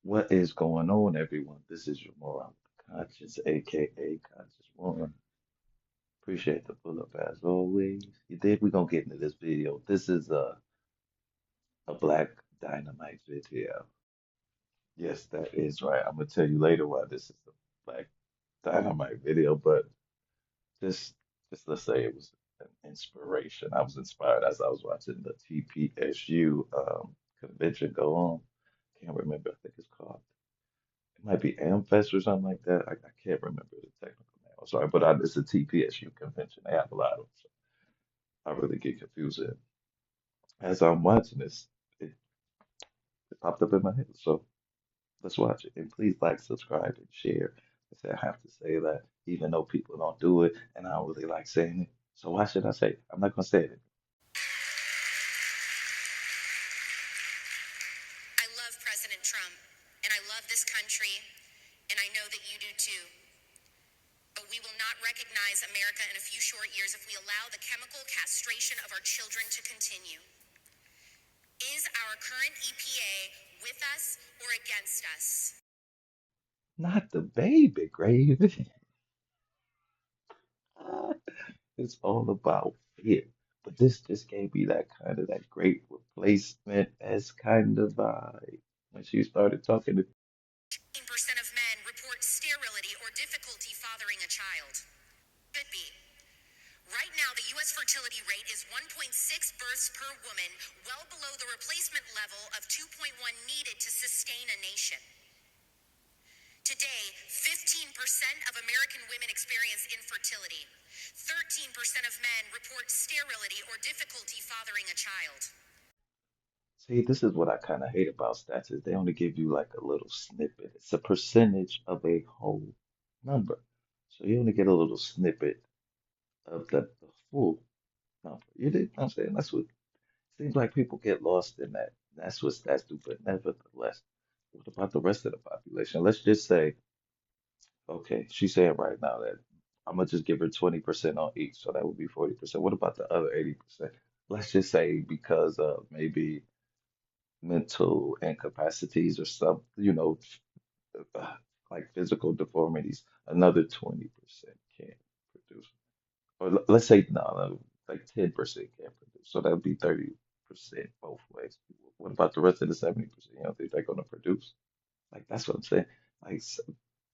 What is going on, everyone? This is your moral conscious, aka Conscious One. Appreciate the pull up as always. You did? We're gonna get into this video. This is a Black Dynamite video. Yes, that is right. I'm gonna tell you later why this is a Black Dynamite video, but just just let's say it was an inspiration. I was inspired as I was watching the TPSU convention go on. Can't remember. I think it's called. It might be AmFest or something like that. I can't remember the technical name. I'm sorry, but it's a TPSU convention. They have a lot of them, so I really get confused. And as I'm watching this, it popped up in my head. So let's watch it. And please like, subscribe, and share. I said I have to say that, even though people don't do it, and I don't really like saying it. So why should I say it? I'm not gonna say it. I love President Trump, and I love this country, and I know that you do too. But we will not recognize America in a few short years if we allow the chemical castration of our children to continue. Is our current EPA with us or against us? Not the baby, Gravy. It's all about fear. But this just gave me that kind of that great replacement as kind of vibe when she started talking to. 15% of men report sterility or difficulty fathering a child. Could be. Right now, the U.S. fertility rate is 1.6 births per woman, well below the replacement level of 2.1 needed to sustain a nation. Today, 15% of American women experience infertility. 13% of men report sterility or difficulty fathering a child. See, this is what I kind of hate about stats is they only give you like a little snippet. It's a percentage of a whole number. So you only get a little snippet of the full number. You dig what I'm saying? That's what seems like people get lost in that. That's what stats do. But nevertheless, what about the rest of the population? Let's just say, okay, she's saying right now that I'm gonna just give her 20% on each, so that would be 40%. What about the other 80%? Let's just say because of maybe mental incapacities or some, uh, like physical deformities, another 20% can't produce. Or let's say no, like 10% can't produce. So that would be 30% both ways. What about the rest of the 70%? You don't think they're gonna produce? Like that's what I'm saying. Like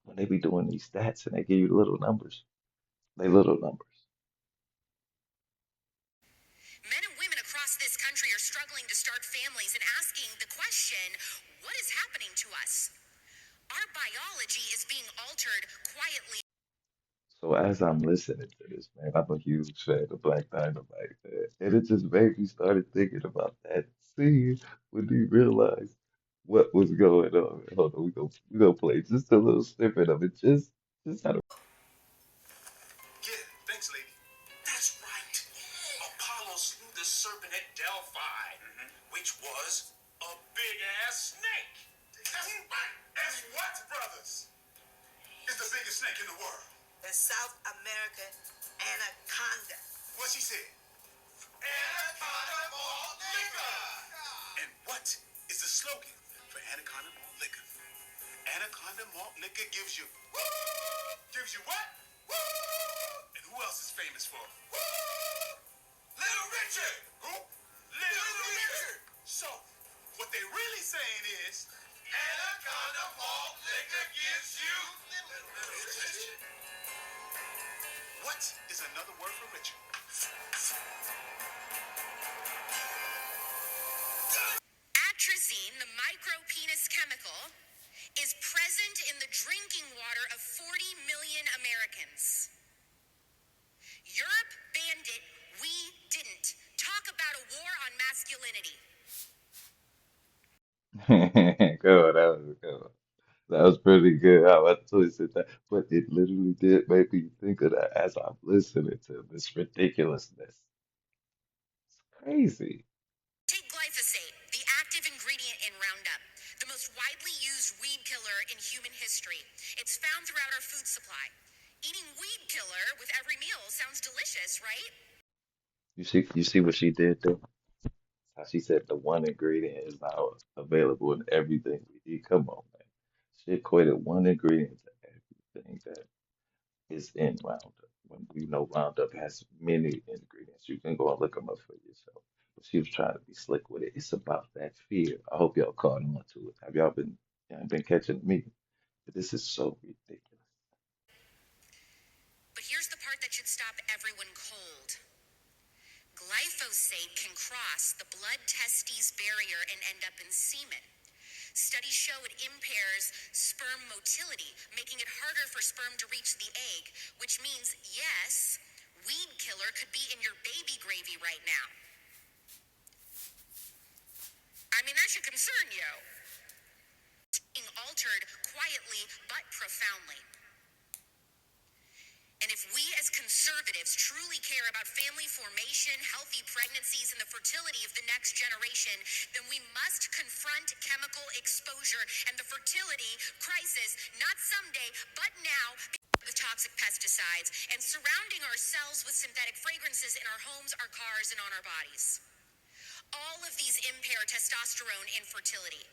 when they be doing these stats and they give you little numbers, they little numbers. Men and women across this country are struggling to start families and asking the question, what is happening to us? Our biology is being altered quietly. So as I'm listening to this, man, I'm a huge fan of Black Dynamite, man. And it just made me started thinking about that scene when he realized what was going on. Hold on, we gonna play just a little snippet of it. Just how to. Yeah, thanks, lady. That's right. Apollo slew the serpent at Delphi, which was a big ass snake. That's right. That's what, brothers? It's the biggest snake in the world. The South American anaconda. What she said? Anaconda malt liquor. And what is the slogan for Anaconda malt liquor? Anaconda malt liquor gives you woo! Gives you what? Woo! And who else is famous for? Woo! Little Richard. Who? Little Richard. So, what they really saying is Anaconda malt liquor gives you Little Richard. What is another word for Richard? Atrazine, the micropenis chemical, is present in the drinking water of 40 million Americans. Europe banned it, we didn't. Talk about a war on masculinity. Good, that was good. That was pretty good. I twisted that, but it literally did make me think of that as I'm listening to this ridiculousness. It's crazy. Take glyphosate, the active ingredient in Roundup, the most widely used weed killer in human history. It's found throughout our food supply. Eating weed killer with every meal sounds delicious, right? You see what she did there? How she said the one ingredient is now available in everything we eat. Come on, She equated one ingredient to everything that is in Roundup. When we know Roundup has many ingredients, you can go and look them up for yourself. But she was trying to be slick with it. It's about that fear. I hope y'all caught on to it. Have y'all been catching me? But this is so ridiculous. But here's the part that should stop everyone cold. Glyphosate can cross the blood testes barrier and end up in semen. Studies show it impairs sperm motility, making it harder for sperm to reach the egg, which means, yes, weed killer could be in your baby gravy right now. I mean, that should concern you. Being altered quietly but profoundly. And if we as conservatives truly care about family formation, healthy pregnancies, and the fertility of the next generation, then we must confront chemical exposure and the fertility crisis, not someday, but now, with toxic pesticides and surrounding ourselves with synthetic fragrances in our homes, our cars, and on our bodies. All of these impair testosterone and fertility.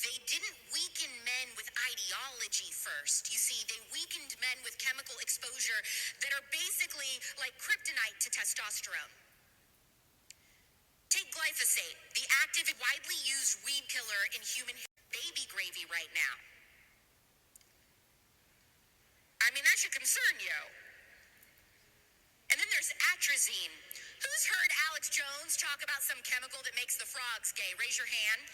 They didn't weaken men with ideology first. You see, they weakened men with chemical exposure that are basically like kryptonite to testosterone. Take glyphosate, the active and widely used weed killer in human baby gravy right now. I mean, that should concern you. And then there's atrazine. Who's heard Alex Jones talk about some chemical that makes the frogs gay? Raise your hand.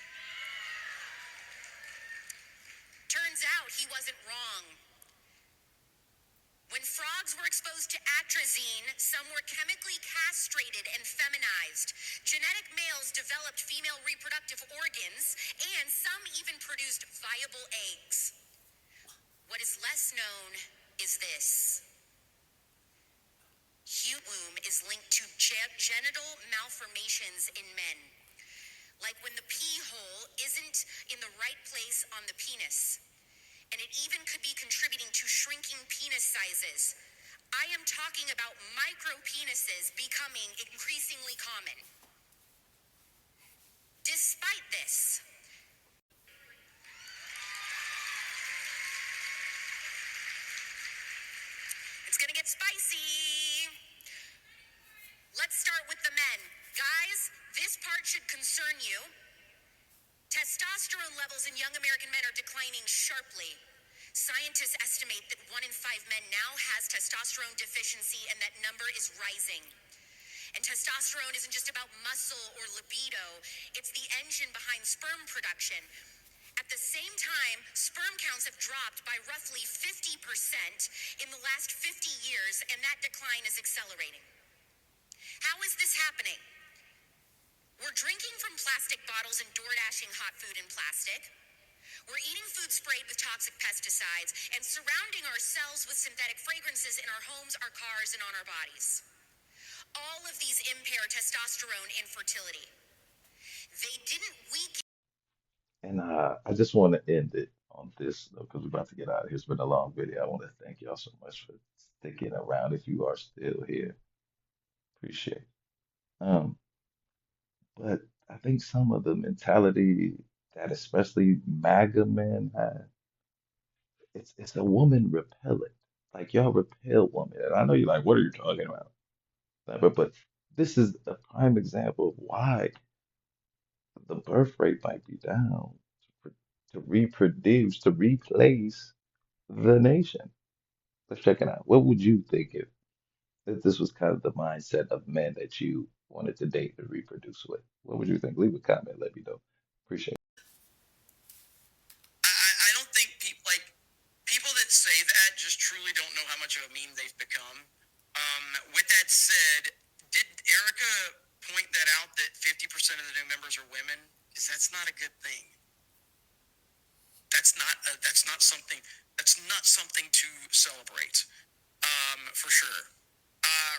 Turns out he wasn't wrong. When frogs were exposed to atrazine, some were chemically castrated and feminized. Genetic males developed female reproductive organs, and some even produced viable eggs. What is less known is this. Human womb is linked to genital malformations in men. Like when the pee hole isn't in the right place on the penis. And it even could be contributing to shrinking penis sizes. I am talking about micro penises becoming increasingly common. Despite this, it's gonna get spicy. Let's start with the men. Guys, this part should concern you. Testosterone levels in young American men are declining sharply. Scientists estimate that 1 in 5 men now has testosterone deficiency, and that number is rising. And testosterone isn't just about muscle or libido, it's the engine behind sperm production. At the same time, sperm counts have dropped by roughly 50% in the last 50 years, and that decline is accelerating. How is this happening? We're drinking from plastic bottles and door-dashing hot food in plastic. We're eating food sprayed with toxic pesticides and surrounding ourselves with synthetic fragrances in our homes, our cars, and on our bodies. All of these impair testosterone and fertility. They didn't weaken. And I just want to end it on this because we're about to get out of here. It's been a long video. I want to thank y'all so much for sticking around. If you are still here, appreciate it. Um, but I think some of the mentality that especially MAGA men have, it's a woman repellent. Like y'all repel women. And I know you're like, what are you talking about? But this is a prime example of why the birth rate might be down to reproduce, to replace the nation. Let's check it out. What would you think if this was kind of the mindset of men that you wanted to date and reproduce with? What would you think? Leave a comment, let me know. Appreciate it. I don't think people that say that just truly don't know how much of a meme they've become. With that said, did Erica point that out that 50% of the new members are women? Because that's not a good thing. That's not something to celebrate. For sure.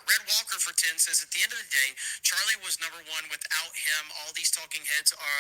Red Walker for 10 says at the end of the day, Charlie was number one. Without him, all these talking heads are